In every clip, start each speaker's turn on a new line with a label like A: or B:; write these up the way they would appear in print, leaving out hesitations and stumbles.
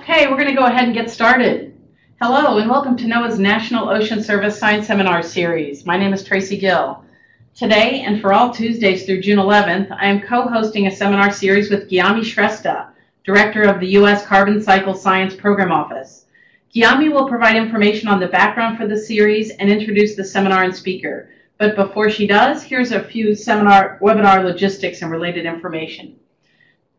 A: Okay, we're going to go ahead and get started. Hello and welcome to NOAA's National Ocean Service Science Seminar Series. My name is Tracy Gill. Today and for all Tuesdays through June 11th, I am co-hosting a seminar series with Gyami Shrestha, Director of the U.S. Carbon Cycle Science Program Office. Gyami will provide information on the background for the series and introduce the seminar and speaker. But before she does, here's a few webinar logistics and related information.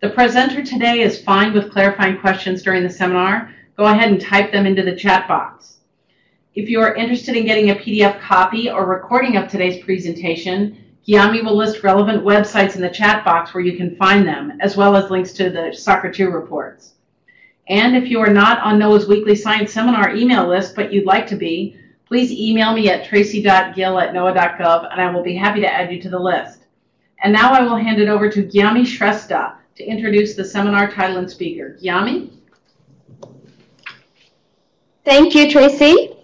A: The presenter today is fine with clarifying questions during the seminar. Go ahead and type them into the chat box. If you are interested in getting a PDF copy or recording of today's presentation, Gyami will list relevant websites in the chat box where you can find them, as well as links to the SOCR2 reports. And if you are not on NOAA's weekly science seminar email list, but you'd like to be, please email me at tracy.gill@noaa.gov, and I will be happy to add you to the list. And now I will hand it over to Gyami Shrestha to introduce the seminar title and speaker. Gyami?
B: Thank you, Tracy.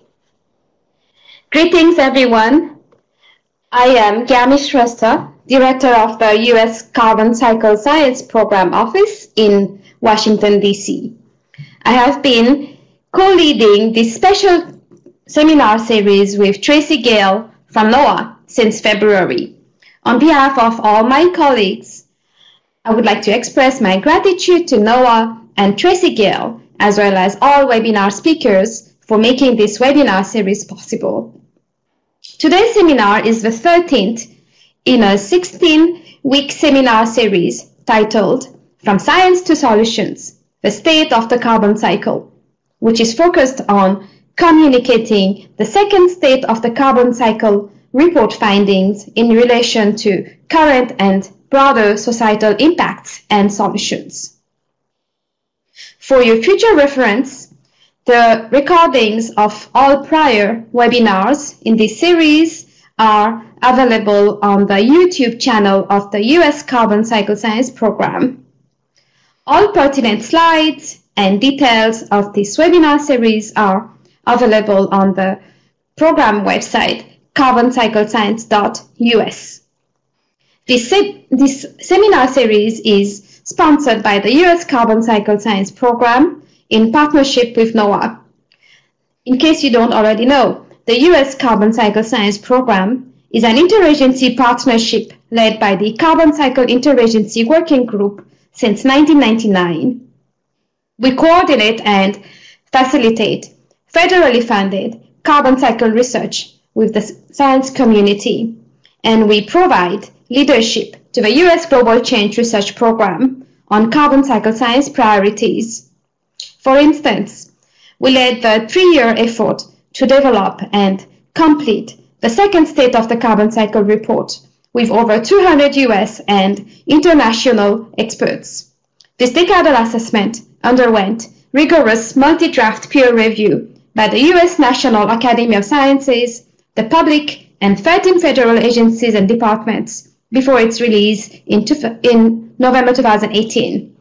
B: Greetings, everyone. I am Gyami Shrestha, Director of the U.S. Carbon Cycle Science Program Office in Washington, D.C. I have been co-leading this special seminar series with Tracy Gill from NOAA since February. On behalf of all my colleagues, I would like to express my gratitude to NOAA and Tracy Gill, as well as all webinar speakers, for making this webinar series possible. Today's seminar is the 13th in a 16-week seminar series titled From Science to Solutions, the State of the Carbon Cycle, which is focused on communicating the second state of the carbon cycle report findings in relation to current and broader societal impacts and solutions. For your future reference, the recordings of all prior webinars in this series are available on the YouTube channel of the U.S. Carbon Cycle Science Program. All pertinent slides and details of this webinar series are available on the program website carboncyclescience.us. This seminar series is sponsored by the U.S. Carbon Cycle Science Program in partnership with NOAA. In case you don't already know, the U.S. Carbon Cycle Science Program is an interagency partnership led by the Carbon Cycle Interagency Working Group since 1999. We coordinate and facilitate federally funded carbon cycle research with the science community, and we provide leadership to the U.S. Global Change Research Program on carbon cycle science priorities. For instance, we led the 3-year effort to develop and complete the second state of the carbon cycle report with over 200 U.S. and international experts. This decadal assessment underwent rigorous multi-draft peer review by the U.S. National Academy of Sciences, the public, and 13 federal agencies and departments before its release in November 2018.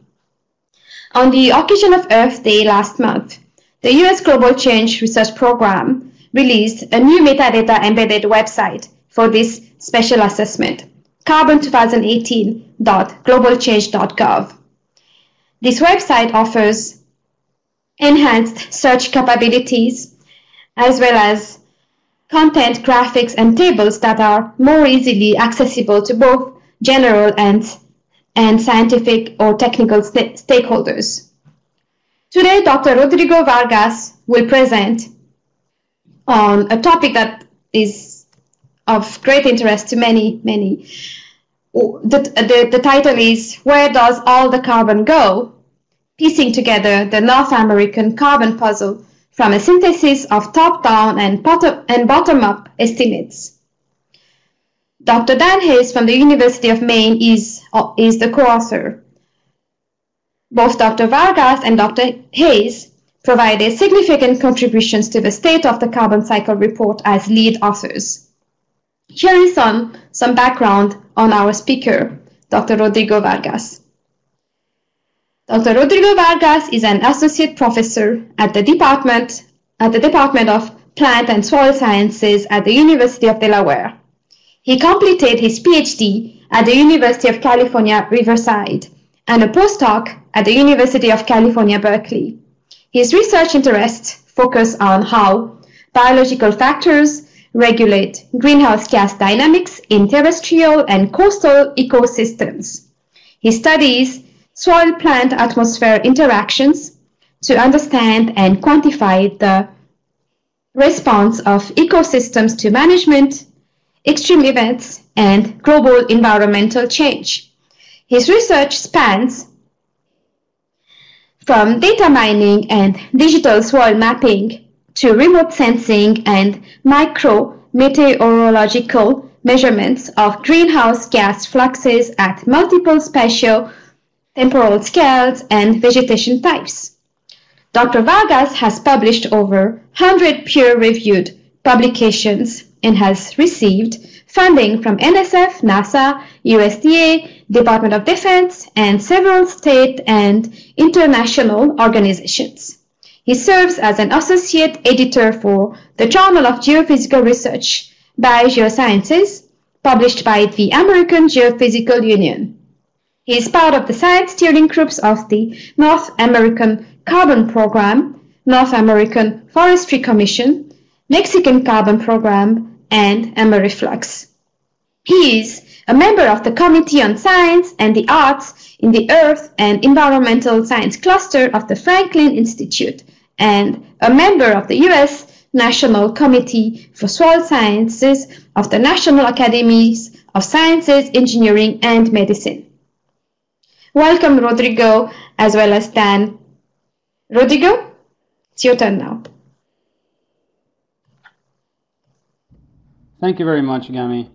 B: On the occasion of Earth Day last month, the U.S. Global Change Research Program released a new metadata embedded website for this special assessment, carbon2018.globalchange.gov. This website offers enhanced search capabilities, as well as content, graphics, and tables that are more easily accessible to both general and scientific or technical stakeholders. Today, Dr. Rodrigo Vargas will present on a topic that is of great interest to many. The title is Where Does All the Carbon Go? Piecing together the North American carbon puzzle from a synthesis of top-down and bottom-up estimates. Dr. Dan Hayes from the University of Maine is the co-author. Both Dr. Vargas and Dr. Hayes provided significant contributions to the State of the Carbon Cycle report as lead authors. Here is some background on our speaker, Dr. Rodrigo Vargas. Dr. Rodrigo Vargas is an associate professor at the Department of Plant and Soil Sciences at the University of Delaware. He completed his PhD at the University of California, Riverside, and a postdoc at the University of California, Berkeley. His research interests focus on how biological factors regulate greenhouse gas dynamics in terrestrial and coastal ecosystems. He studies soil-plant atmosphere interactions to understand and quantify the response of ecosystems to management, extreme events, and global environmental change. His research spans from data mining and digital soil mapping to remote sensing and micro-meteorological measurements of greenhouse gas fluxes at multiple spatial temporal scales and vegetation types. Dr. Vargas has published over 100 peer-reviewed publications and has received funding from NSF, NASA, USDA, Department of Defense, and several state and international organizations. He serves as an associate editor for the Journal of Geophysical Research by Geosciences, published by the American Geophysical Union. He is part of the science steering groups of the North American Carbon Program, North American Forestry Commission, Mexican Carbon Program, and Ameriflux. He is a member of the Committee on Science and the Arts in the Earth and Environmental Science Cluster of the Franklin Institute, and a member of the U.S. National Committee for Soil Sciences of the National Academies of Sciences, Engineering, and Medicine. Welcome, Rodrigo, as well as Dan. Rodrigo, it's your turn now.
C: Thank you very much, Gami,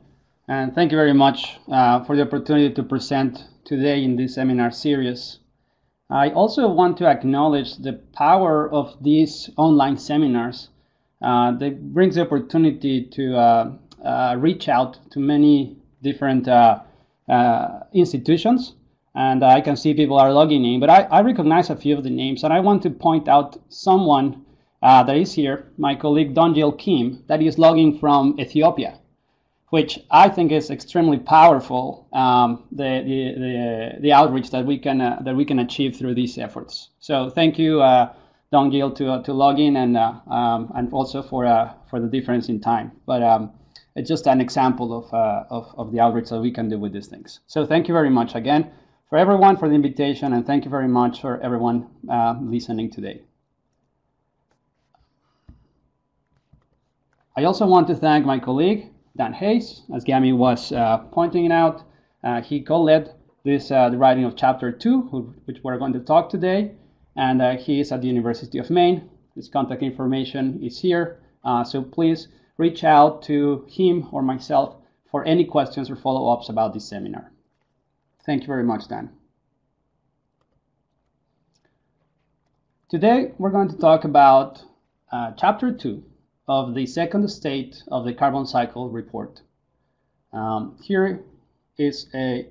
C: and thank you very much for the opportunity to present today in this seminar series. I also want to acknowledge the power of these online seminars. That brings the opportunity to reach out to many different institutions, and I can see people are logging in, but I recognize a few of the names, and I want to point out someone that is here, my colleague Dongjil Kim, that is logging from Ethiopia, which I think is extremely powerful. The outreach that we can achieve through these efforts. So thank you, Dongjil, to log in and also for the difference in time. But it's just an example of the outreach that we can do with these things. So thank you very much again for everyone for the invitation, and thank you very much for everyone listening today. I also want to thank my colleague, Dan Hayes, as Gami was pointing out. He co-led this the writing of Chapter 2, which we're going to talk today, and he is at the University of Maine. His contact information is here, so please reach out to him or myself for any questions or follow-ups about this seminar. Thank you very much, Dan. Today, we're going to talk about Chapter 2 of the second state of the carbon cycle report. Here is a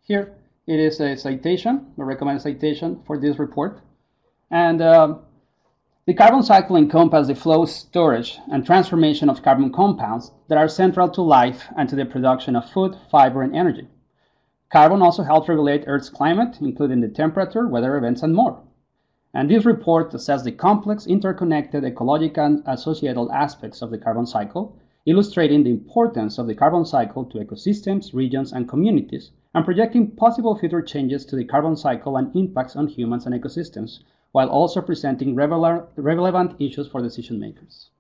C: Here it is a citation, a recommended citation for this report. And the carbon cycle encompasses the flow, storage, and transformation of carbon compounds that are central to life and to the production of food, fiber, and energy. Carbon also helps regulate Earth's climate, including the temperature, weather events, and more. And this report assesses the complex, interconnected, ecological, and associated aspects of the carbon cycle, illustrating the importance of the carbon cycle to ecosystems, regions, and communities, and projecting possible future changes to the carbon cycle and impacts on humans and ecosystems, while also presenting relevant issues for decision makers.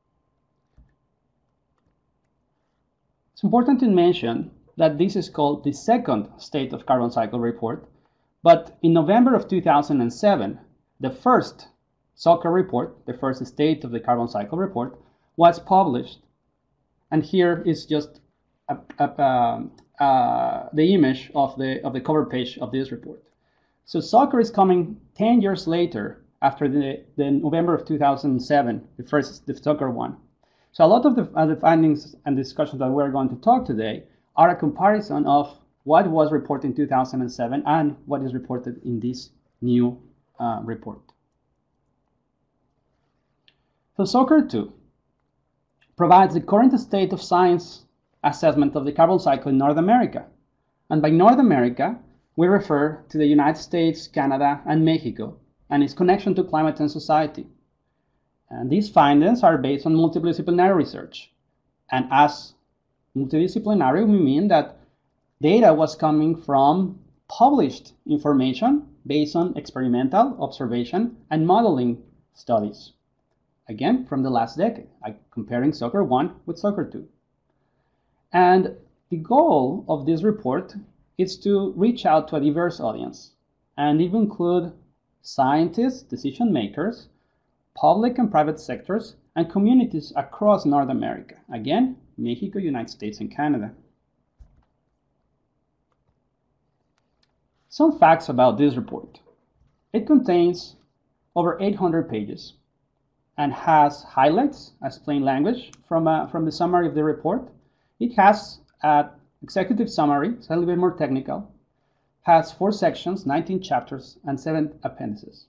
C: It's important to mention that this is called the second State of Carbon Cycle report, but in November of 2007, the first SOCR report, the first State of the Carbon Cycle report, was published. And here is just the image of the cover page of this report. So SOCR is coming 10 years later after the November of 2007, the SOCR one. So a lot of the findings and discussions that we're going to talk today are a comparison of what was reported in 2007 and what is reported in this new report. So SOCR 2 provides the current state of science assessment of the carbon cycle in North America. And by North America, we refer to the United States, Canada, and Mexico, and its connection to climate and society. And these findings are based on multidisciplinary research. And as multidisciplinary, we mean that data was coming from published information based on experimental observation and modeling studies. Again, from the last decade, comparing SOCR 1 with SOCR 2. And the goal of this report is to reach out to a diverse audience and even include scientists, decision makers, public and private sectors, and communities across North America. Again, Mexico, United States, and Canada. Some facts about this report. It contains over 800 pages and has highlights as plain language from the summary of the report. It has an executive summary, it's a little bit more technical, has 4 sections, 19 chapters, and 7 appendices.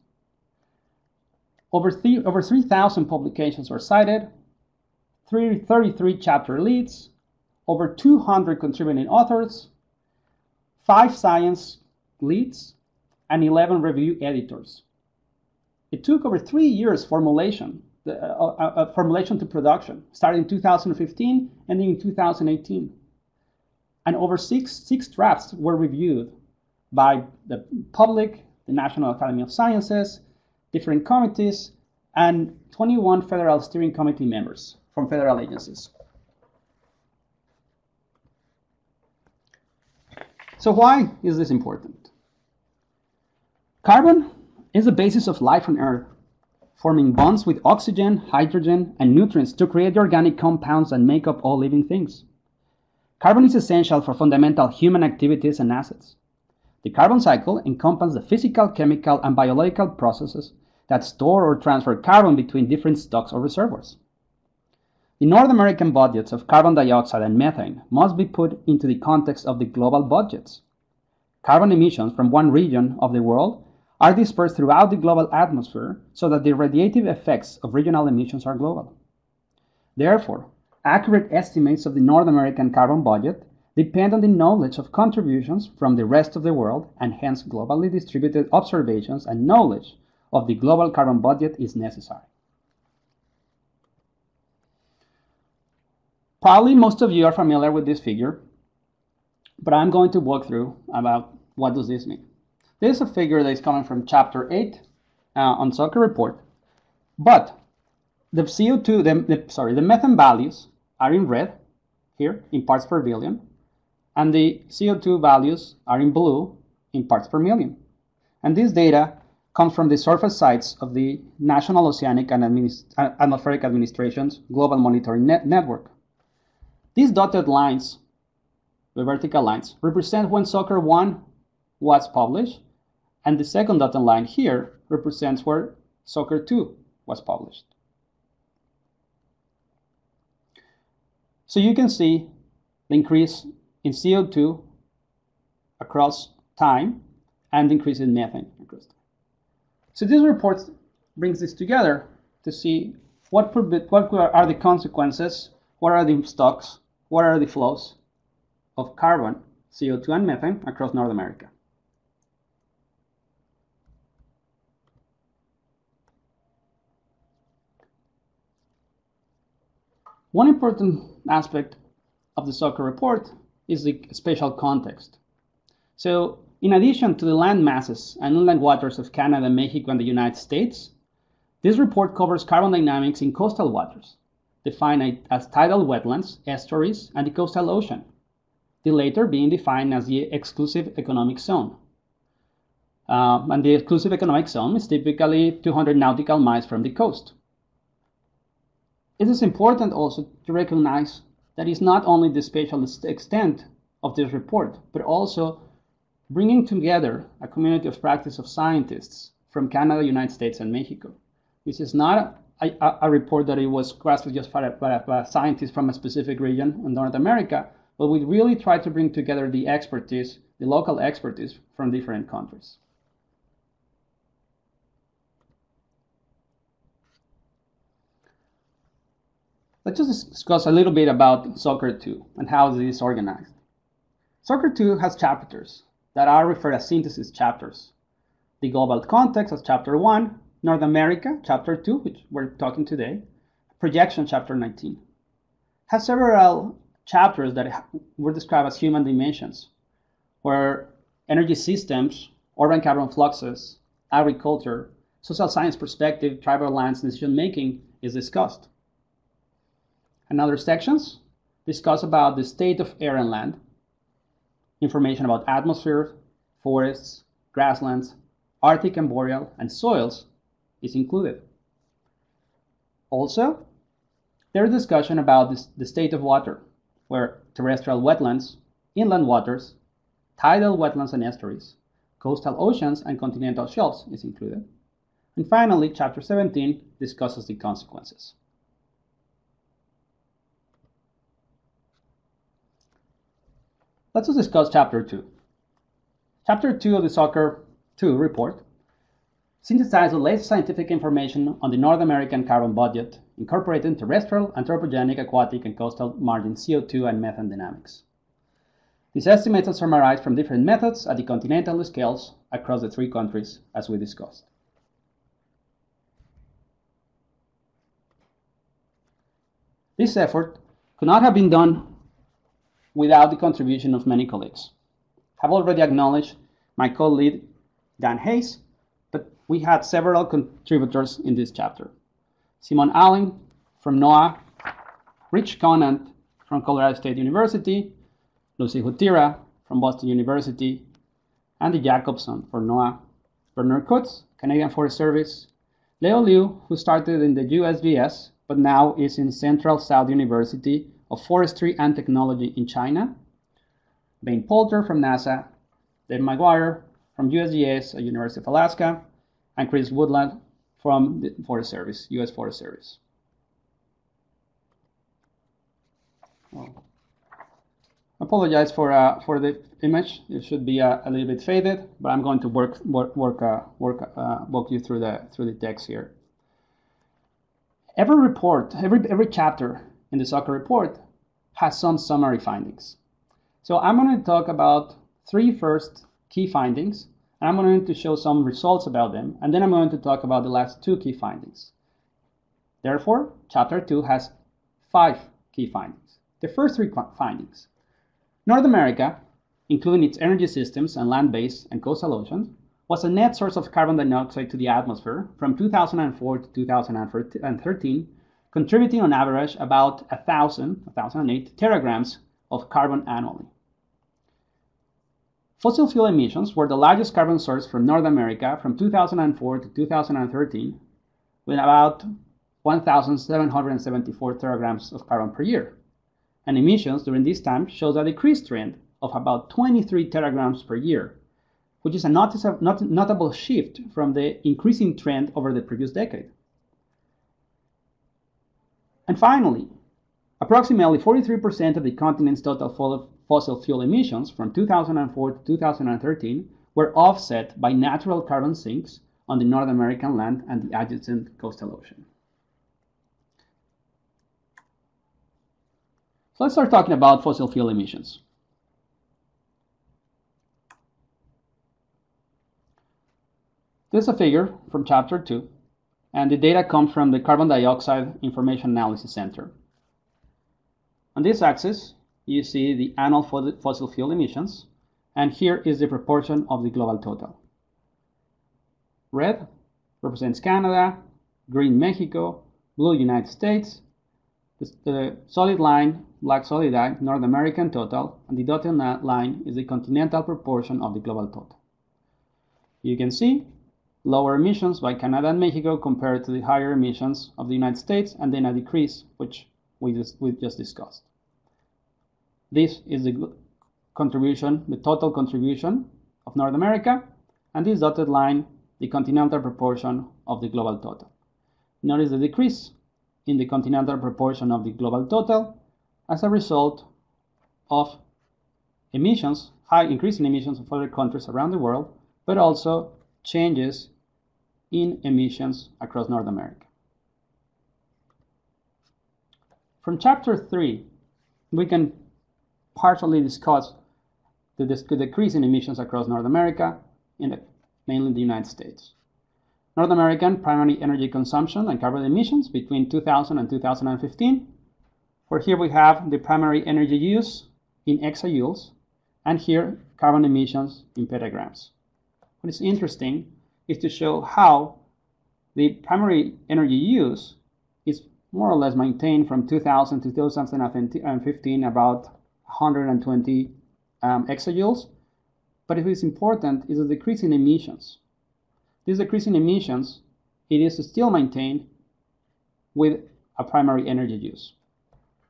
C: Over 3,000 publications were cited, 33 chapter leads, over 200 contributing authors, 5 science leads, and 11 review editors. It took over 3 years formulation to production, starting in 2015 and in 2018. And over six drafts were reviewed by the public, the National Academy of Sciences, different committees, and 21 federal steering committee members from federal agencies. So why is this important? Carbon is the basis of life on Earth, forming bonds with oxygen, hydrogen, and nutrients to create the organic compounds that make up all living things. Carbon is essential for fundamental human activities and assets. The carbon cycle encompasses the physical, chemical, and biological processes that store or transfer carbon between different stocks or reservoirs. The North American budgets of carbon dioxide and methane must be put into the context of the global budgets. Carbon emissions from one region of the world are dispersed throughout the global atmosphere so that the radiative effects of regional emissions are global. Therefore, accurate estimates of the North American carbon budget depend on the knowledge of contributions from the rest of the world, and hence globally distributed observations and knowledge of the global carbon budget is necessary. Probably most of you are familiar with this figure, but I'm going to walk through about what does this mean. This is a figure that is coming from Chapter 8 on SOCR report, but the CO2, the methane values are in red here in parts per billion, and the CO2 values are in blue in parts per million. And this data comes from the surface sites of the National Oceanic and Atmospheric Administration's Global Monitoring Network. These dotted lines, the vertical lines, represent when SOCR 1 was published, and the second dotted line here represents where SOCR 2 was published. So you can see the increase in CO2 across time and the increase in methane across time. So this report brings this together to see what are the consequences, what are the stocks, what are the flows of carbon, CO2, and methane across North America. One important aspect of the SOCR report is the spatial context. So, in addition to the land masses and inland waters of Canada, Mexico, and the United States, this report covers carbon dynamics in coastal waters, defined as tidal wetlands, estuaries, and the coastal ocean, the latter being defined as the exclusive economic zone. And the exclusive economic zone is typically 200 nautical miles from the coast. It is important also to recognize that it's not only the spatial extent of this report, but also bringing together a community of practice of scientists from Canada, United States, and Mexico. This is not a report that it was crafted just by scientists from a specific region in North America, but we really try to bring together the expertise, the local expertise from different countries. Let's just discuss a little bit about SOCR 2 and how it is organized. SOCR 2 has chapters that are referred as synthesis chapters. The global context as Chapter 1, North America, Chapter 2, which we're talking today, projection, Chapter 19. Has several chapters that were described as human dimensions, where energy systems, urban carbon fluxes, agriculture, social science perspective, tribal lands decision-making is discussed. And other sections discuss about the state of air and land, information about atmosphere, forests, grasslands, Arctic and boreal, and soils is included. Also, there is discussion about the state of water, where terrestrial wetlands, inland waters, tidal wetlands and estuaries, coastal oceans, and continental shelves is included. And finally, Chapter 17 discusses the consequences. Let's discuss Chapter 2. Chapter 2 of the SOCR 2 report synthesizes the latest scientific information on the North American carbon budget, incorporating terrestrial, anthropogenic, aquatic, and coastal margin CO2 and methane dynamics. These estimates are summarized from different methods at the continental scales across the three countries, as we discussed. This effort could not have been done without the contribution of many colleagues. I've already acknowledged my co-lead, Dan Hayes, but we had several contributors in this chapter. Simon Allen from NOAA, Rich Conant from Colorado State University, Lucy Hutira from Boston University, Andy Jacobson for NOAA, Bernard Kutz, Canadian Forest Service, Leo Liu, who started in the USGS, but now is in Central South University of Forestry and Technology in China, Bain Poulter from NASA, Dave McGuire from USGS at University of Alaska, and Chris Woodland from the Forest Service, U.S. Forest Service. Well, I apologize for the image. It should be a little bit faded, but I'm going to walk you through the text here. Every report, every chapter in the SOCR report has some summary findings. So I'm going to talk about three first key findings, and I'm going to show some results about them, and then I'm going to talk about the last two key findings. Therefore, Chapter 2 has 5 key findings. The first 3 findings. North America, including its energy systems and land-based and coastal oceans, was a net source of carbon dioxide to the atmosphere from 2004 to 2013, contributing on average about 1,008 teragrams of carbon annually. Fossil fuel emissions were the largest carbon source from North America from 2004 to 2013, with about 1,774 teragrams of carbon per year. And emissions during this time shows a decreased trend of about 23 teragrams per year, which is a notable shift from the increasing trend over the previous decade. And finally, approximately 43% of the continent's total fossil fuel emissions from 2004 to 2013 were offset by natural carbon sinks on the North American land and the adjacent coastal ocean. So let's start talking about fossil fuel emissions. This is a figure from Chapter 2, and the data comes from the Carbon Dioxide Information Analysis Center. On this axis, you see the annual fossil fuel emissions, and here is the proportion of the global total. Red represents Canada, green Mexico, blue United States, the solid line, black solid line, North American total, and the dotted line is the continental proportion of the global total. You can see lower emissions by Canada and Mexico compared to the higher emissions of the United States, and then a decrease, which we just discussed. This is the contribution, the total contribution of North America, and this dotted line, the continental proportion of the global total. Notice the decrease in the continental proportion of the global total as a result of emissions, high increasing emissions of other countries around the world, but also changes in emissions across North America. From Chapter 3, we can partially discuss to decrease in emissions across North America, mainly the United States. North American primary energy consumption and carbon emissions between 2000 and 2015, where here we have the primary energy use in exajoules, and here carbon emissions in petagrams. What is interesting is to show how the primary energy use is more or less maintained from 2000 to 2015, about 120 exajoules. But what is important is a decrease in emissions. This decrease in emissions, it is still maintained with a primary energy use,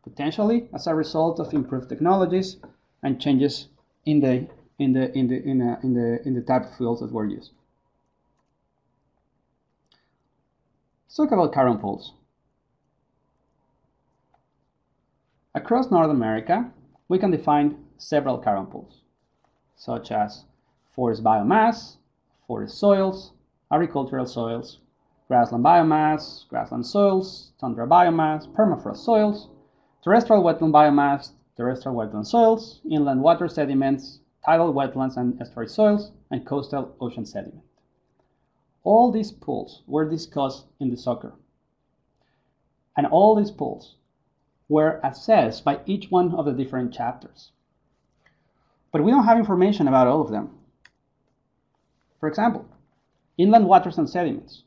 C: potentially as a result of improved technologies and changes in the type of fuels that were used. Let's talk about carbon pools. Across North America, we can define several carbon pools, such as forest biomass, forest soils, agricultural soils, grassland biomass, grassland soils, tundra biomass, permafrost soils, terrestrial wetland biomass, terrestrial wetland soils, inland water sediments, tidal wetlands and estuary soils, and coastal ocean sediment. All these pools were discussed in the SOCR, and all these pools were assessed by each one of the different chapters. But we don't have information about all of them. For example, inland waters and sediments,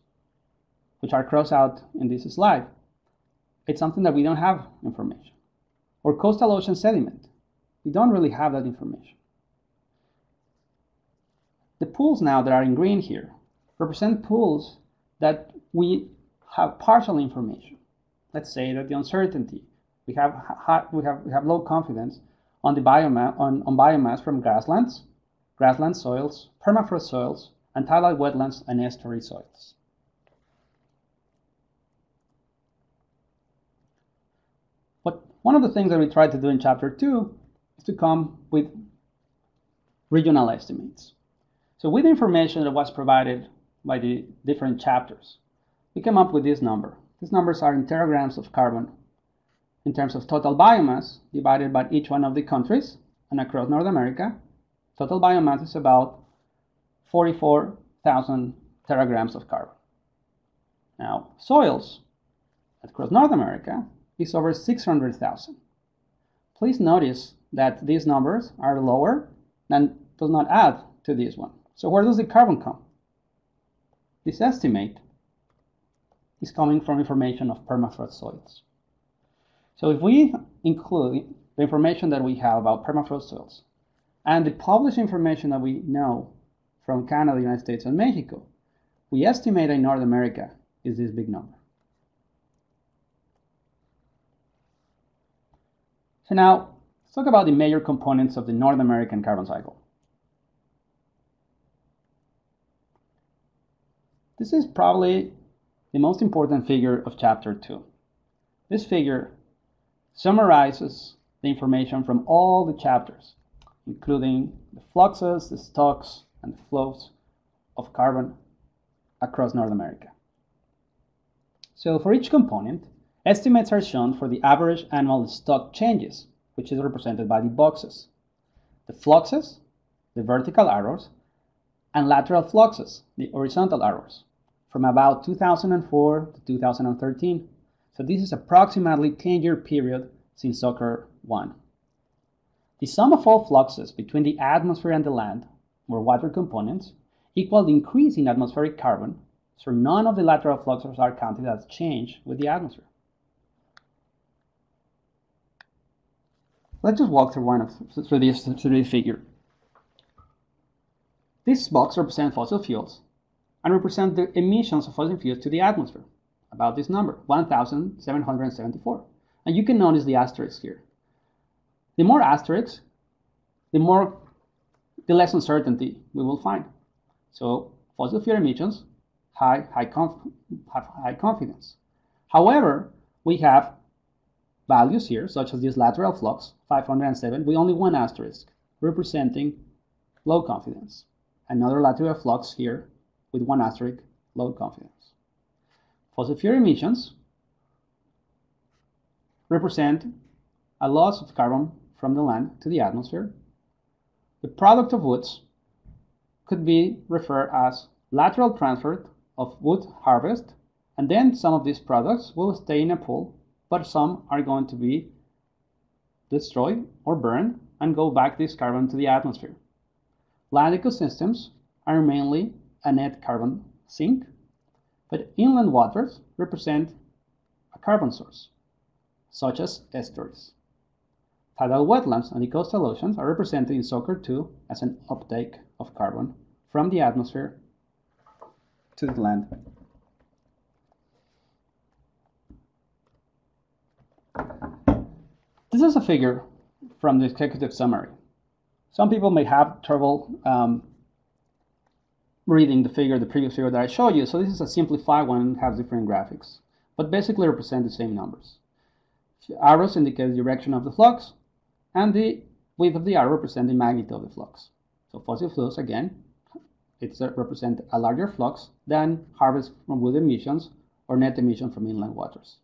C: which are crossed out in this slide, it's something that we don't have information. Or coastal ocean sediment, we don't really have that information. The pools now that are in green here represent pools that we have partial information. Let's say that the uncertainty, we have low confidence on the biomass from grasslands, grassland soils, permafrost soils, and tidal wetlands and estuary soils. But one of the things that we tried to do in Chapter 2 is to come with regional estimates. So with the information that was provided by the different chapters, we came up with this number. These numbers are in teragrams of carbon in terms of total biomass divided by each one of the countries, and across North America, total biomass is about 44,000 teragrams of carbon. Now, soils across North America is over 600,000. Please notice that these numbers are lower and does not add to this one. So where does the carbon come? This estimate is coming from information of permafrost soils. So if we include the information that we have about permafrost soils and the published information that we know from Canada, United States, and Mexico, we estimate in North America is this big number. So now, let's talk about the major components of the North American carbon cycle. This is probably the most important figure of Chapter 2. This figure summarizes the information from all the chapters, including the fluxes, the stocks, and the flows of carbon across North America. So for each component, estimates are shown for the average annual stock changes, which is represented by the boxes, the fluxes, the vertical arrows, and lateral fluxes, the horizontal arrows, from about 2004 to 2013. So this is approximately 10-year period since SOCR 1. The sum of all fluxes between the atmosphere and the land, or water components, equal the increase in atmospheric carbon, so none of the lateral fluxes are counted as change with the atmosphere. Let's just walk through this figure. This box represents fossil fuels and represent the emissions of fossil fuels to the atmosphere, about this number, 1,774. And you can notice the asterisk here. The more asterisks, the less uncertainty we will find. So fossil fuel emissions have high confidence. However, we have values here, such as this lateral flux, 507, with only one asterisk, representing low confidence. Another lateral flux here with one asterisk, low confidence. Fossil fuel emissions represent a loss of carbon from the land to the atmosphere the product of woods could be referred as lateral transfer of wood harvest, and then some of these products will stay in a pool, but some are going to be destroyed or burned and go back this carbon to the atmosphere. Land ecosystems are mainly a net carbon sink, but inland waters represent a carbon source, such as estuaries. Tidal wetlands and the coastal oceans are represented in SOCR 2 as an uptake of carbon from the atmosphere to the land. This is a figure from the executive summary. Some people may have trouble reading the previous figure that I showed you, so this is a simplified one and has different graphics, but basically represent the same numbers. Arrows indicate the direction of the flux, and the width of the arrow represents the magnitude of the flux. So fossil fuels, again, it represents a larger flux than harvest from wood emissions or net emission from inland waters.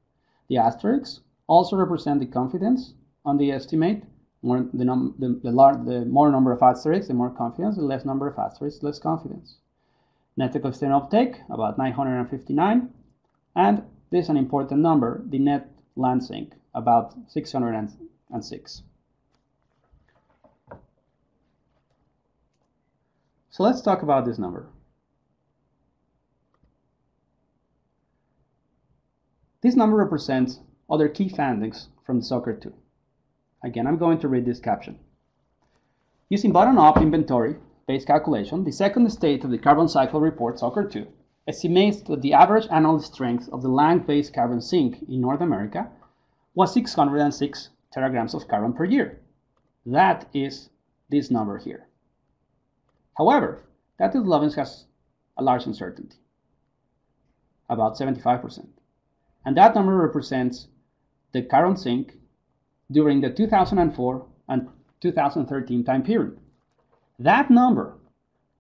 C: The asterisks also represent the confidence on the estimate. The more number of asterisks, the more confidence. The less number of asterisks, less confidence. Net ecosystem uptake, about 959. And this is an important number, the net land sink, about 606. So let's talk about this number. This number represents other key findings from the SOCR 2. Again, I'm going to read this caption. Using bottom-up inventory-based calculation, the second state of the carbon cycle report, SOCR 2, estimates that the average annual strength of the land-based carbon sink in North America was 606 teragrams of carbon per year. That is this number here. However, that development has a large uncertainty, about 75%. And that number represents the carbon sink during the 2004 and 2013 time period. That number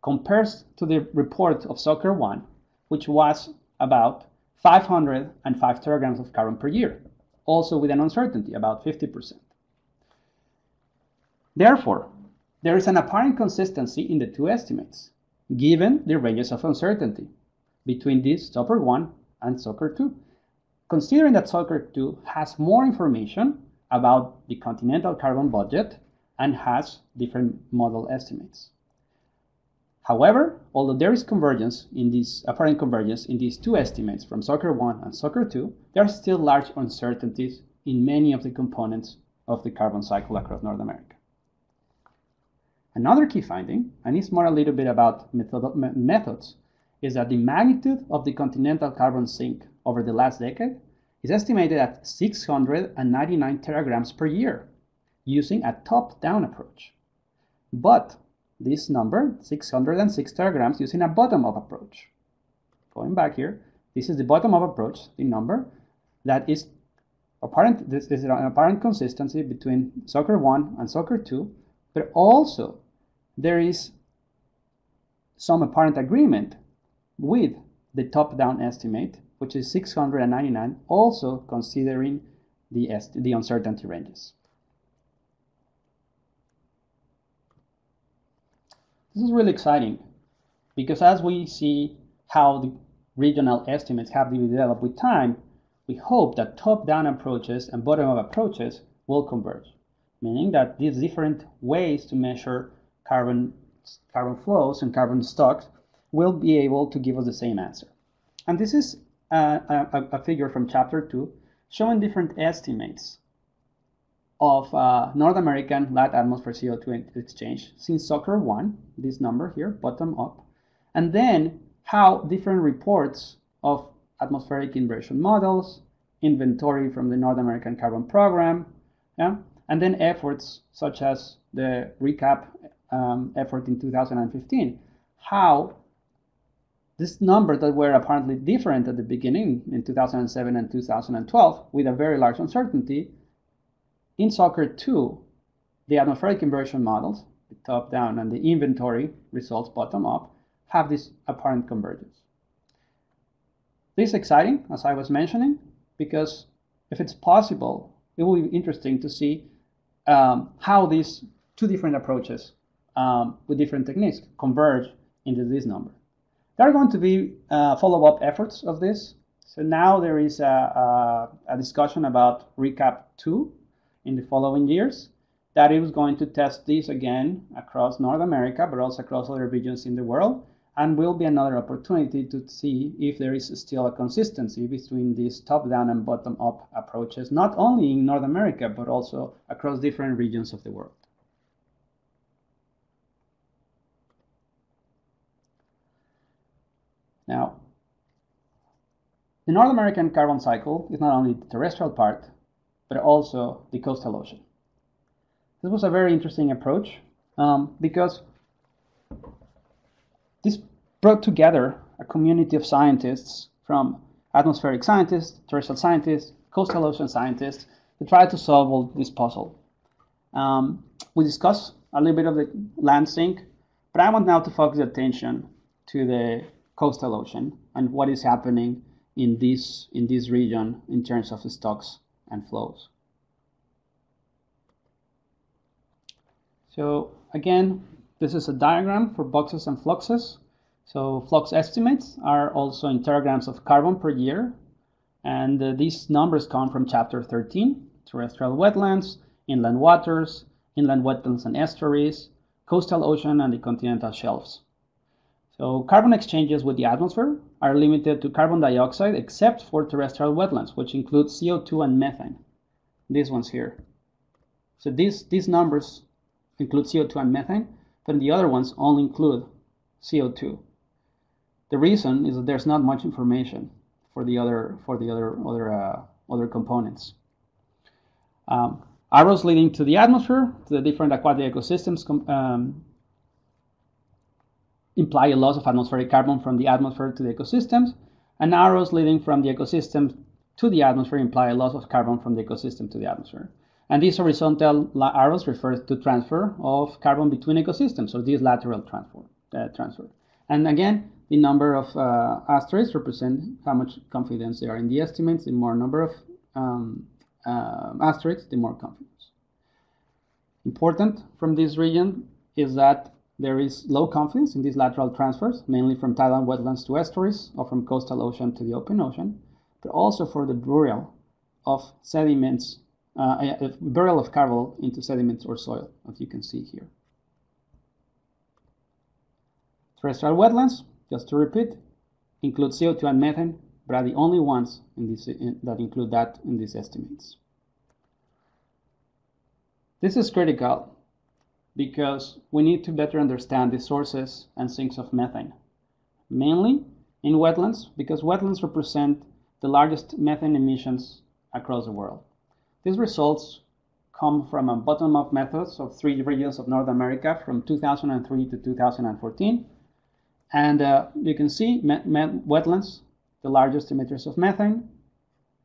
C: compares to the report of SOCR 1, which was about 505 teragrams of carbon per year, also with an uncertainty, about 50%. Therefore, there is an apparent consistency in the two estimates, given the ranges of uncertainty between this SOCR 1 and SOCR 2. Considering that SOCR 2 has more information about the continental carbon budget and has different model estimates. However, although there is convergence in this apparent convergence in these two estimates from SOCR 1 and SOCR 2, there are still large uncertainties in many of the components of the carbon cycle across North America. Another key finding, and it's more a little bit about methods, is that the magnitude of the continental carbon sink over the last decade is estimated at 699 teragrams per year using a top-down approach. But this number, 606 teragrams, using a bottom-up approach. Going back here, this is the bottom-up approach, the number that is apparent. This is an apparent consistency between SOCR 1 and SOCR 2, but also there is some apparent agreement with the top-down estimate, which is 699, also considering the uncertainty ranges. This is really exciting because as we see how the regional estimates have developed with time, we hope that top-down approaches and bottom-up approaches will converge, meaning that these different ways to measure carbon flows and carbon stocks will be able to give us the same answer. And this is a figure from Chapter 2 showing different estimates of North American light atmosphere CO2 exchange since SOCR 1, this number here, bottom up, and then how different reports of atmospheric inversion models, inventory from the North American Carbon Program, and then efforts such as the RECAP effort in 2015, how this number that were apparently different at the beginning in 2007 and 2012 with a very large uncertainty, in SOCR 2, the atmospheric inversion models, the top-down, and the inventory results bottom-up, have this apparent convergence. This is exciting, as I was mentioning, because if it's possible, it will be interesting to see how these two different approaches with different techniques, converge into this number. There are going to be follow-up efforts of this. So now there is a discussion about RECAP 2 in the following years that is going to test this again across North America, but also across other regions in the world, and will be another opportunity to see if there is still a consistency between these top-down and bottom-up approaches, not only in North America, but also across different regions of the world. Now, the North American carbon cycle is not only the terrestrial part, but also the coastal ocean. This was a very interesting approach because this brought together a community of scientists from atmospheric scientists, terrestrial scientists, coastal ocean scientists to try to solve all this puzzle. We discussed a little bit of the land sink, but I want now to focus attention to the coastal ocean and what is happening in this region in terms of stocks and flows. So again, this is a diagram for boxes and fluxes. So flux estimates are also in teragrams of carbon per year. And these numbers come from chapter 13, terrestrial wetlands, inland waters, inland wetlands and estuaries, coastal ocean, and the continental shelves. So carbon exchanges with the atmosphere are limited to carbon dioxide except for terrestrial wetlands, which include CO2 and methane. These ones here. So these numbers include CO2 and methane, but the other ones only include CO2. The reason is that there's not much information for the other components. Arrows leading to the atmosphere, to the different aquatic ecosystems, imply a loss of atmospheric carbon from the atmosphere to the ecosystems, and arrows leading from the ecosystem to the atmosphere imply a loss of carbon from the ecosystem to the atmosphere. And these horizontal arrows refer to transfer of carbon between ecosystems, so this lateral transfer. And again, the number of asterisks represent how much confidence there are in the estimates. The more number of asterisks, the more confidence. Important from this region is that there is low confidence in these lateral transfers, mainly from tidal wetlands to estuaries or from coastal ocean to the open ocean, but also for the burial of sediments, burial of carbon into sediments or soil, as you can see here. Terrestrial wetlands, just to repeat, include CO2 and methane, but are the only ones that include that in these estimates. This is critical because we need to better understand the sources and sinks of methane, mainly in wetlands, because wetlands represent the largest methane emissions across the world. These results come from a bottom-up methods of 3 regions of North America from 2003 to 2014. And you can see wetlands, the largest emitters of methane,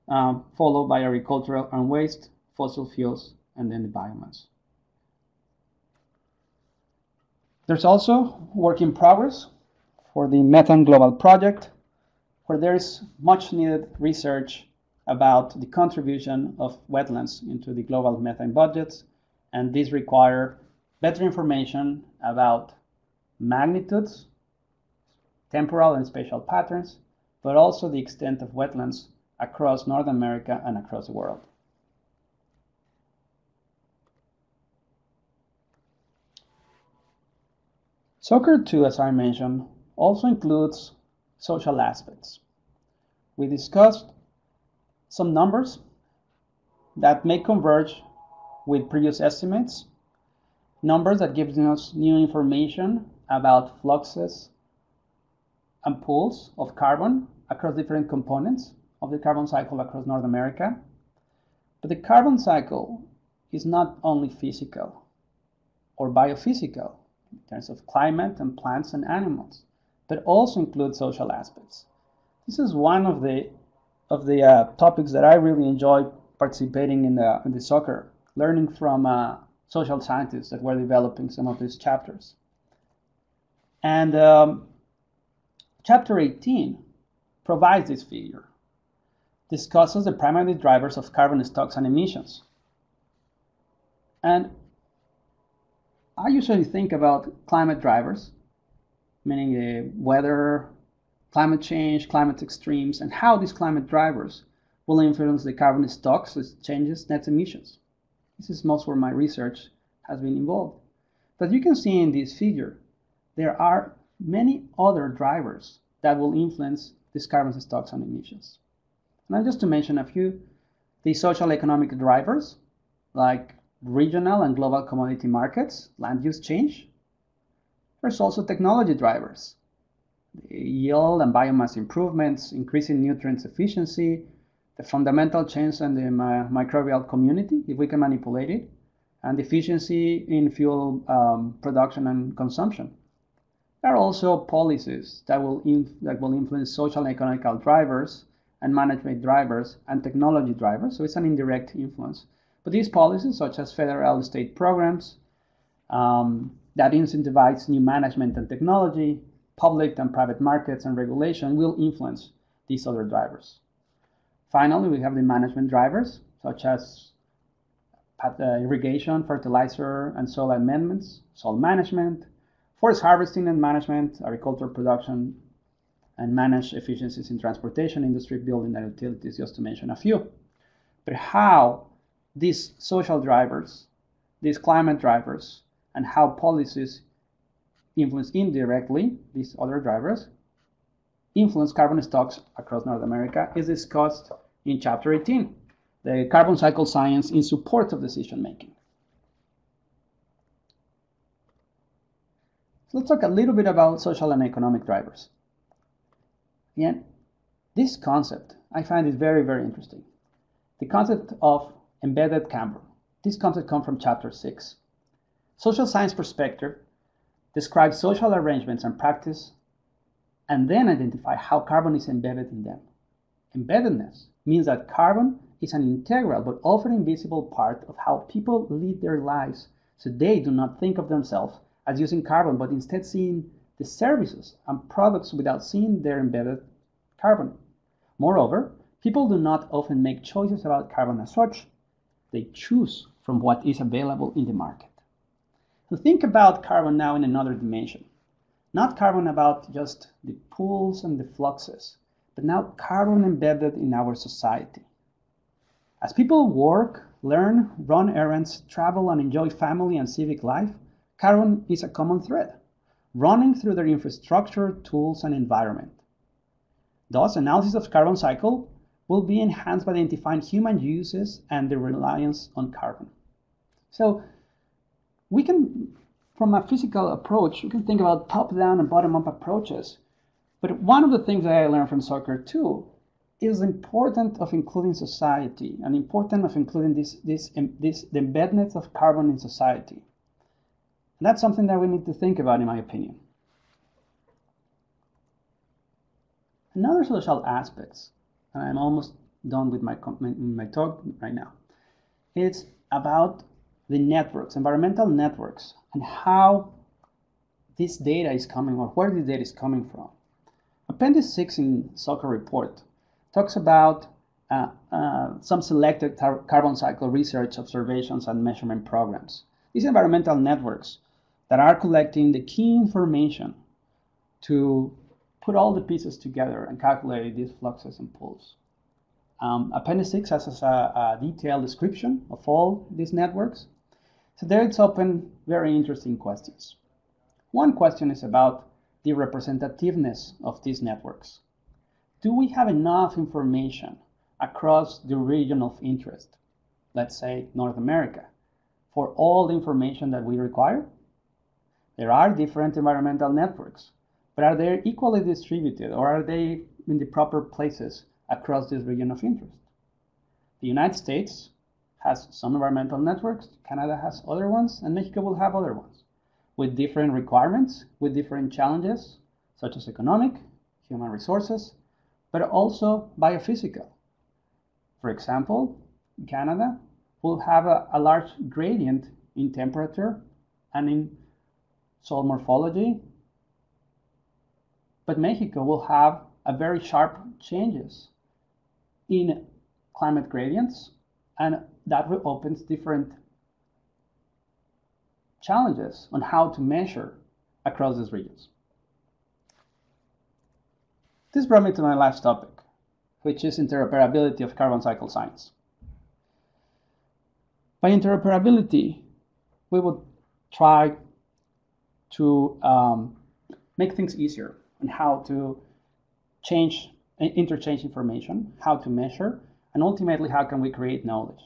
C: followed by agricultural and waste, fossil fuels, and then the biomass. There's also work in progress for the Methane Global Project, where there is much needed research about the contribution of wetlands into the global methane budgets, and these require better information about magnitudes, temporal and spatial patterns, but also the extent of wetlands across North America and across the world. SOCR 2, as I mentioned, also includes social aspects. We discussed some numbers that may converge with previous estimates, numbers that give us new information about fluxes and pools of carbon across different components of the carbon cycle across North America. But the carbon cycle is not only physical or biophysical in terms of climate and plants and animals, but also includes social aspects. This is one of the topics that I really enjoy participating in the SOCR, learning from social scientists that were developing some of these chapters. And Chapter 18 provides this figure, discusses the primary drivers of carbon stocks and emissions. And I usually think about climate drivers, meaning weather, climate change, climate extremes, and how these climate drivers will influence the carbon stocks as changes net emissions. This is most where my research has been involved. But you can see in this figure, there are many other drivers that will influence these carbon stocks and emissions. Now, just to mention a few, the social economic drivers, like regional and global commodity markets, land use change. There's also technology drivers, the yield and biomass improvements, increasing nutrients efficiency, the fundamental change in the microbial community, if we can manipulate it, and efficiency in fuel production and consumption. There are also policies that will influence social and economic drivers and management drivers and technology drivers, so it's an indirect influence. But these policies, such as federal state programs that incentivize new management and technology, public and private markets and regulation will influence these other drivers. Finally, we have the management drivers, such as irrigation, fertilizer, and soil amendments, soil management, forest harvesting and management, agricultural production, and managed efficiencies in transportation, industry, building, and utilities, just to mention a few. But how these social drivers, these climate drivers, and how policies influence indirectly these other drivers influence carbon stocks across North America is discussed in Chapter 18, the carbon cycle science in support of decision making. So let's talk a little bit about social and economic drivers. Again, this concept, I find it very, very interesting. The concept of embedded carbon. This concept comes from Chapter 6. Social science perspective describes social arrangements and practice and then identify how carbon is embedded in them. Embeddedness means that carbon is an integral but often invisible part of how people lead their lives, so they do not think of themselves as using carbon, but instead seeing the services and products without seeing their embedded carbon. Moreover, people do not often make choices about carbon as such. They choose from what is available in the market. So think about carbon now in another dimension. Not carbon about just the pools and the fluxes, but now carbon embedded in our society. As people work, learn, run errands, travel, and enjoy family and civic life, carbon is a common thread, running through their infrastructure, tools, and environment. Thus, analysis of carbon cycle will be enhanced by identifying human uses and the reliance on carbon. So we can, from a physical approach, we can think about top-down and bottom-up approaches. But one of the things that I learned from soccer too is the importance of including society and importance of including the embeddedness of carbon in society. And that's something that we need to think about, in my opinion. Another social aspects, and I'm almost done with my talk right now, it's about the networks, environmental networks, and how this data is coming, or where this data is coming from. Appendix 6 in Soccer report talks about some selected carbon cycle research, observations, and measurement programs. These environmental networks that are collecting the key information to put all the pieces together and calculate these fluxes and pools. Appendix 6 has a detailed description of all these networks. So there it's open very interesting questions. One question is about the representativeness of these networks. Do we have enough information across the region of interest, let's say North America, for all the information that we require? There are different environmental networks, but are they equally distributed, or are they in the proper places across this region of interest? The United States has some environmental networks, Canada has other ones, and Mexico will have other ones, with different requirements, with different challenges, such as economic, human resources, but also biophysical. For example, Canada will have a large gradient in temperature and in soil morphology, but Mexico will have a very sharp changes in climate gradients, and that opens different challenges on how to measure across these regions. This brought me to my last topic, which is interoperability of carbon cycle science. By interoperability, we would try to make things easier on how to interchange information, how to measure, and ultimately how can we create knowledge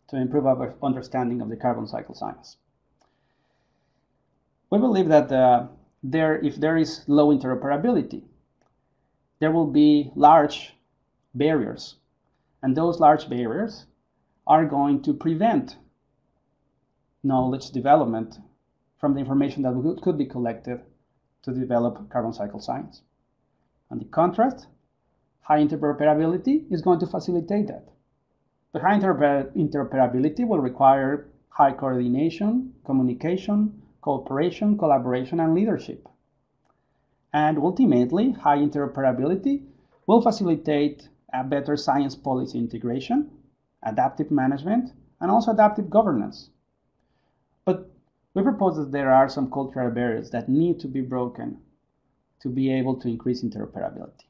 C: to improve our understanding of the carbon cycle science. We believe that if there is low interoperability, there will be large barriers, and those large barriers are going to prevent knowledge development from the information that could be collected to develop carbon cycle science. On the contrast, high interoperability is going to facilitate that. But high interoperability will require high coordination, communication, cooperation, collaboration, and leadership. And ultimately, high interoperability will facilitate a better science policy integration, adaptive management, and also adaptive governance. But we propose that there are some cultural barriers that need to be broken to be able to increase interoperability.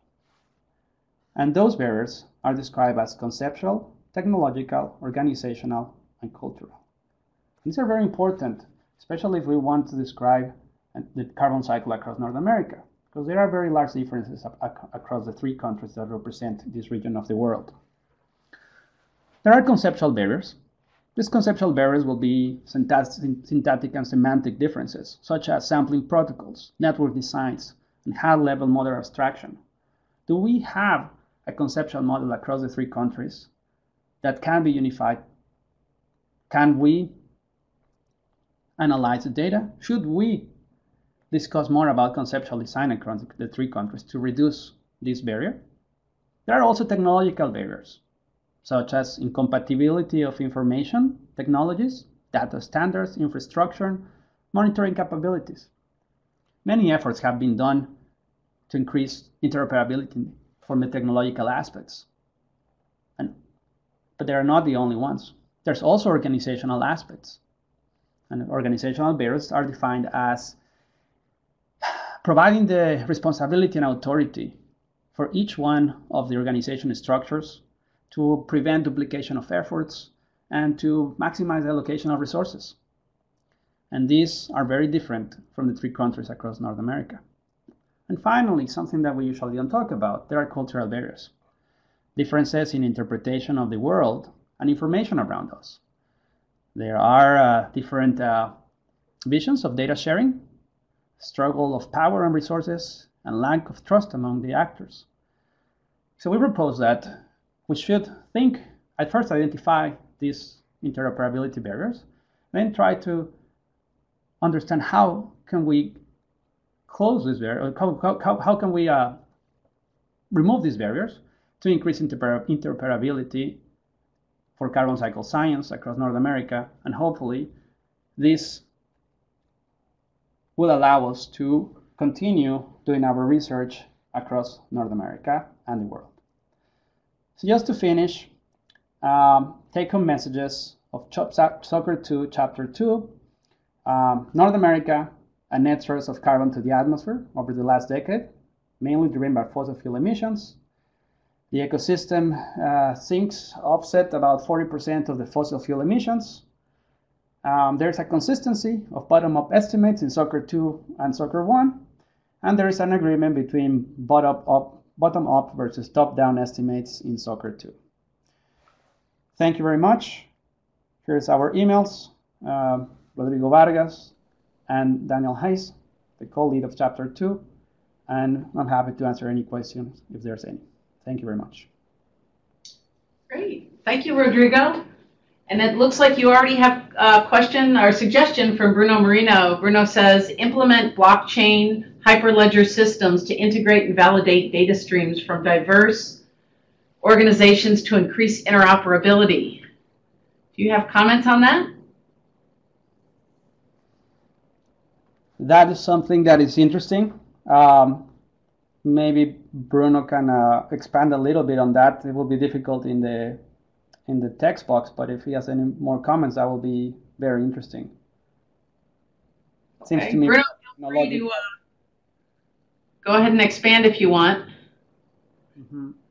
C: And those barriers are described as conceptual, technological, organizational, and cultural. These are very important, especially if we want to describe the carbon cycle across North America, because there are very large differences across the 3 countries that represent this region of the world. There are conceptual barriers. These conceptual barriers will be syntactic and semantic differences, such as sampling protocols, network designs, and high-level model abstraction. Do we have a conceptual model across the 3 countries that can be unified? Can we analyze the data? Should we discuss more about conceptual design across the 3 countries to reduce this barrier? There are also technological barriers, such as incompatibility of information technologies, data standards, infrastructure, monitoring capabilities. Many efforts have been done to increase interoperability from the technological aspects. But they are not the only ones. There's also organizational aspects. And organizational barriers are defined as providing the responsibility and authority for each one of the organization structures to prevent duplication of efforts and to maximize the allocation of resources. And these are very different from the 3 countries across North America. And finally, something that we usually don't talk about, there are cultural barriers. Differences in interpretation of the world and information around us. There are different visions of data sharing, struggle of power and resources, and lack of trust among the actors. So we propose that we should at first identify these interoperability barriers, then try to understand how can we close this barrier, how can we remove these barriers to increase interoperability for carbon cycle science across North America, and hopefully this will allow us to continue doing our research across North America and the world. So just to finish, take-home messages of SOCR 2, Chapter 2, North America, a net source of carbon to the atmosphere over the last decade, mainly driven by fossil fuel emissions. The ecosystem sinks offset about 40% of the fossil fuel emissions. There's a consistency of bottom-up estimates in SOCR 2 and SOCR 1, and there is an agreement between bottom-up versus top-down estimates in SOCR 2. Thank you very much. Here's our emails, Rodrigo Vargas and Daniel Hayes, the co-lead of Chapter 2, and I'm happy to answer any questions if there's any. Thank you very much.
A: Great. Thank you, Rodrigo. And it looks like you already have a question or suggestion from Bruno Marino. Bruno says, implement blockchain hyperledger systems to integrate and validate data streams from diverse organizations to increase interoperability. Do you have comments on that?
C: That is something that is interesting. Maybe Bruno can expand a little bit on that. It will be difficult in the text box, but if he has any more comments, that will be very interesting. Seems
A: Okay.
C: to me
A: Bruno, feel free to go ahead and expand if you want.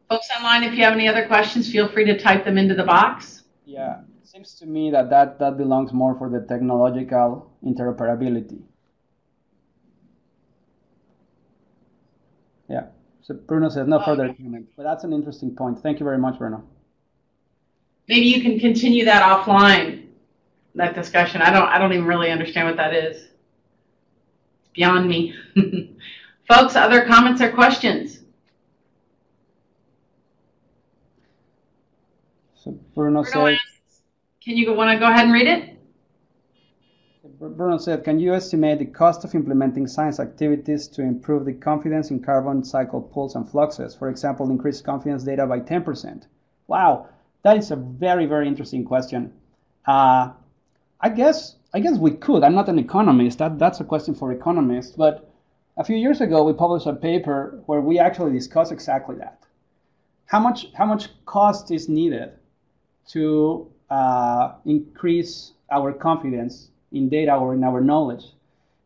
A: Folks online, if you have any other questions, feel free to type them into the box.
C: Yeah, it seems to me that belongs more for the technological interoperability. Yeah, so Bruno says no further comment, but that's an interesting point. Thank you very much, Bruno.
A: Maybe you can continue that offline, that discussion. I don't even really understand what that is. It's beyond me. Folks, other comments or questions?
C: So Bruno said,
A: can you want to go ahead and read it?
C: Bruno said, can you estimate the cost of implementing science activities to improve the confidence in carbon cycle pools and fluxes? For example, increase confidence data by 10%. Wow, that is a very, very interesting question. I guess we could. I'm not an economist. That's a question for economists. But a few years ago, we published a paper where we actually discussed exactly that. How much cost is needed to increase our confidence in data or in our knowledge?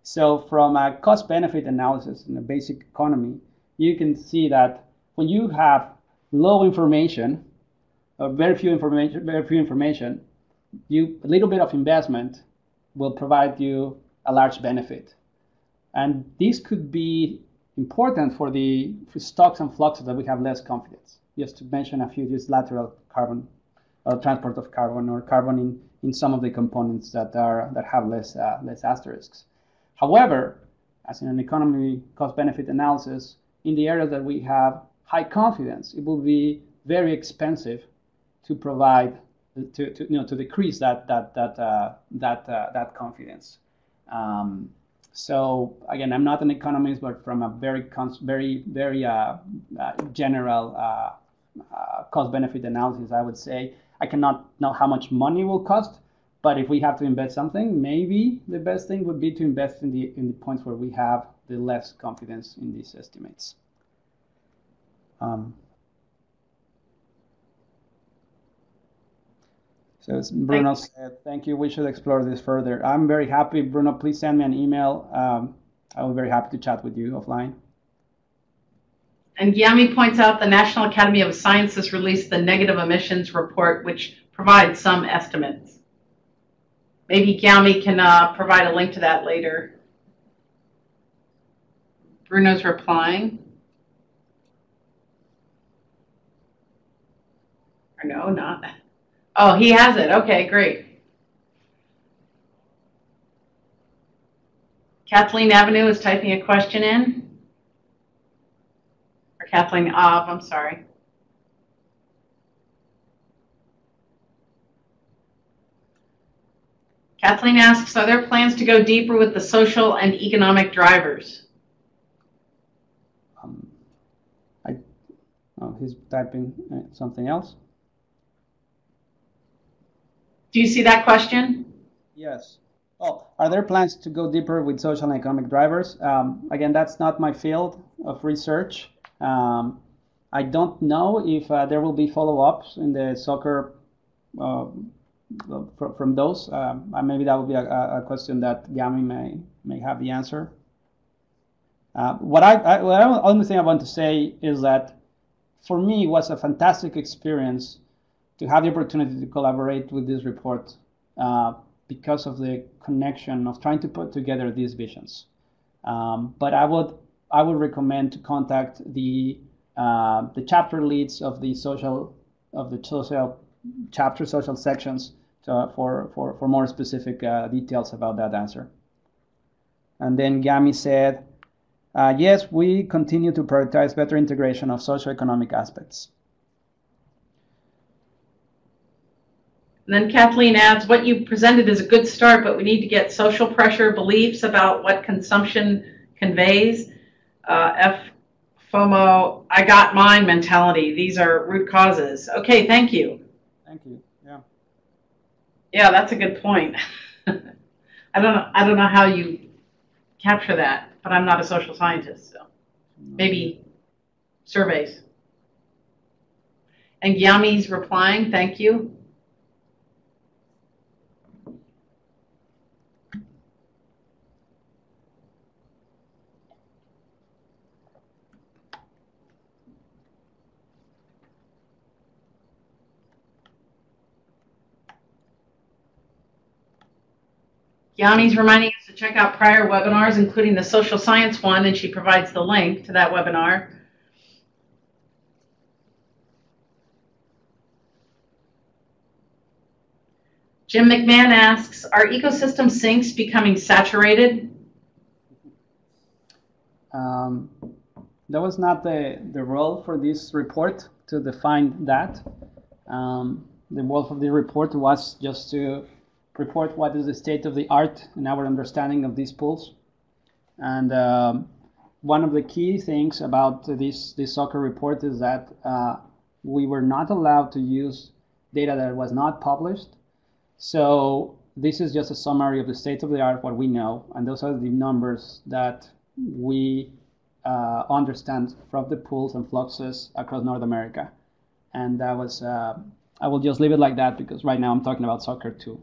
C: So from a cost-benefit analysis in a basic economy, you can see that when you have low information, very few information, a little bit of investment will provide you a large benefit. And this could be important for stocks and fluxes that we have less confidence. Just to mention a few, just lateral carbon or transport of carbon or carbon in some of the components that have less asterisks. However, as in an economy cost-benefit analysis, in the areas that we have high confidence, it will be very expensive to provide to decrease that confidence. So again, I'm not an economist, but from a very general cost-benefit analysis, I would say I cannot know how much money will cost, but if we have to invest something, maybe the best thing would be to invest in the points where we have the less confidence in these estimates. So Bruno said, thank you, we should explore this further. I'm very happy. Bruno, please send me an email. I'll be very happy to chat with you offline.
A: And Yami points out the National Academy of Sciences released the negative emissions report, which provides some estimates. Maybe Yami can provide a link to that later. Bruno's replying. Or no, not. Oh, he has it. Okay, great. Kathleen Avenue is typing a question in. Or Kathleen Av, I'm sorry. Kathleen asks, are there plans to go deeper with the social and economic drivers?
C: He's typing something else.
A: Do you see that question?
C: Yes. Oh, are there plans to go deeper with social and economic drivers? Again, that's not my field of research. I don't know if there will be follow-ups in the soccer from those. Maybe that will be a question that Yami may have the answer. What only thing I want to say is that for me it was a fantastic experience to have the opportunity to collaborate with this report because of the connection of trying to put together these visions. But I would recommend to contact the chapter leads of the social chapter social sections for more specific details about that answer. And then Gami said, yes, we continue to prioritize better integration of socioeconomic aspects.
A: And then Kathleen adds, what you presented is a good start, but we need to get social pressure, beliefs about what consumption conveys, FOMO, I got mine mentality. These are root causes. Okay, thank you.
C: Thank you. Yeah.
A: Yeah, that's a good point. I don't know how you capture that, but I'm not a social scientist, so maybe surveys. And Yami's replying, thank you. Yanni's reminding us to check out prior webinars, including the social science one, and she provides the link to that webinar. Jim McMahon asks, are ecosystem sinks becoming saturated?
C: That was not the role for this report to define that. The role of the report was just to report what is the state of the art in our understanding of these pools. And one of the key things about this soccer report is that we were not allowed to use data that was not published. So this is just a summary of the state of the art, what we know, and those are the numbers that we understand from the pools and fluxes across North America. And that was, I will just leave it like that because right now I'm talking about soccer too.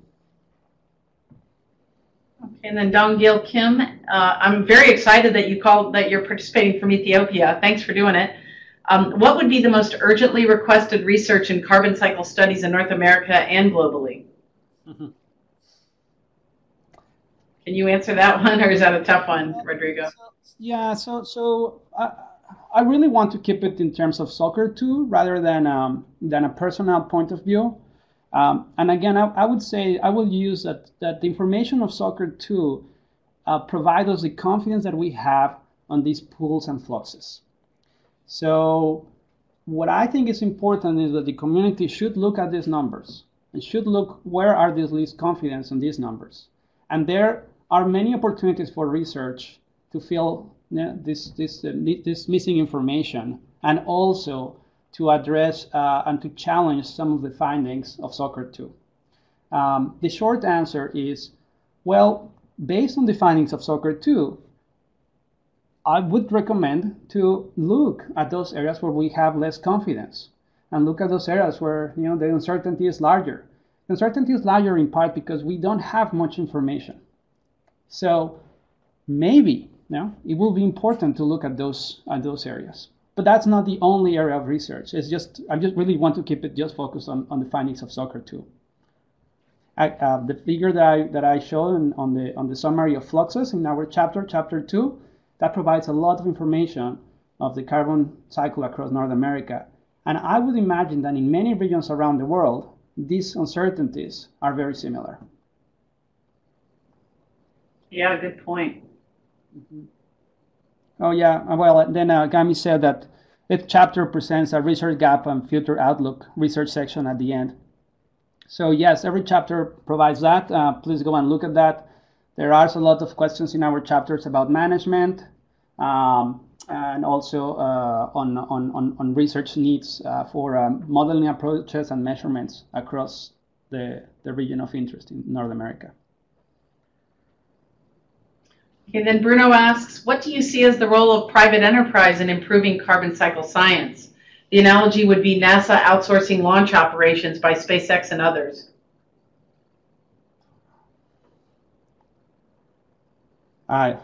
A: Okay, and then Dongil Kim, I'm very excited that you're participating from Ethiopia. Thanks for doing it. What would be the most urgently requested research in carbon cycle studies in North America and globally? Mm-hmm. Can you answer that one, or is that a tough one, Rodrigo?
C: I really want to keep it in terms of soccer too, rather than a personal point of view. And again, I would say I will use that the information of soccer too provide us the confidence that we have on these pools and fluxes. So what I think is important is that the community should look at these numbers and should look where are these least confidence in these numbers. And there are many opportunities for research to fill this missing information, and also to address and to challenge some of the findings of soccer too. The short answer is, well, based on the findings of soccer too, I would recommend to look at those areas where we have less confidence, and look at those areas where the uncertainty is larger. The uncertainty is larger in part because we don't have much information. So maybe it will be important to look at those areas. But that's not the only area of research. I just really want to keep it just focused on the findings of soccer too. The figure that I showed on the summary of fluxes in our chapter 2, that provides a lot of information of the carbon cycle across North America. And I would imagine that in many regions around the world, these uncertainties are very similar.
A: Yeah, good point.
C: Mm-hmm. Oh yeah, well then Gami said that each chapter presents a research gap and future outlook research section at the end. So yes, every chapter provides that. Please go and look at that. There are a lot of questions in our chapters about management and also on research needs for modeling approaches and measurements across the region of interest in North America.
A: Okay, then Bruno asks, what do you see as the role of private enterprise in improving carbon cycle science? The analogy would be NASA outsourcing launch operations by SpaceX and others.
C: I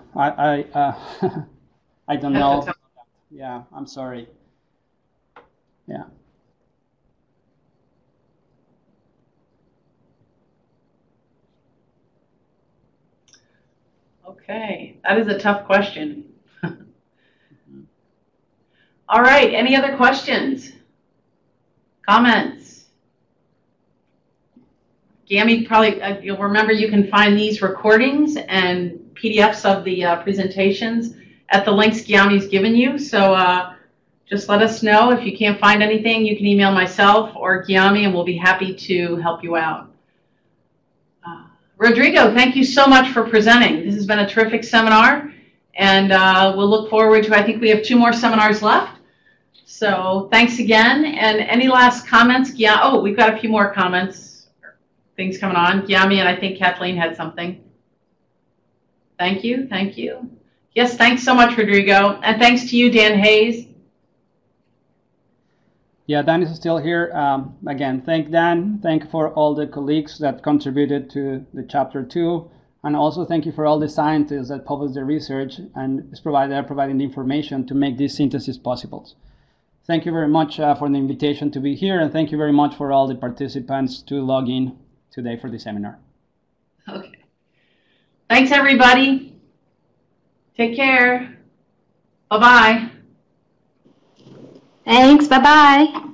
C: don't know. Yeah, I'm sorry. Yeah.
A: Okay, that is a tough question. All right, any other questions? Comments? Gami, probably you'll remember you can find these recordings and PDFs of the presentations at the links Gami's given you. So just let us know if you can't find anything. You can email myself or Gami, and we'll be happy to help you out. Rodrigo, thank you so much for presenting. This has been a terrific seminar, and we'll look forward to, I think we have 2 more seminars left. So thanks again. And any last comments? Oh, we've got a few more comments, things coming on. Gyami and I think Kathleen had something. Thank you. Thank you. Yes, thanks so much, Rodrigo. And thanks to you, Dan Hayes.
C: Yeah, Dan is still here. Again, thank Dan. Thank you for all the colleagues that contributed to the chapter 2. And also thank you for all the scientists that published the research and is providing the information to make this synthesis possible. Thank you very much for the invitation to be here. And thank you very much for all the participants to log in today for the seminar.
A: Okay. Thanks, everybody. Take care. Bye-bye.
B: Thanks. Bye-bye.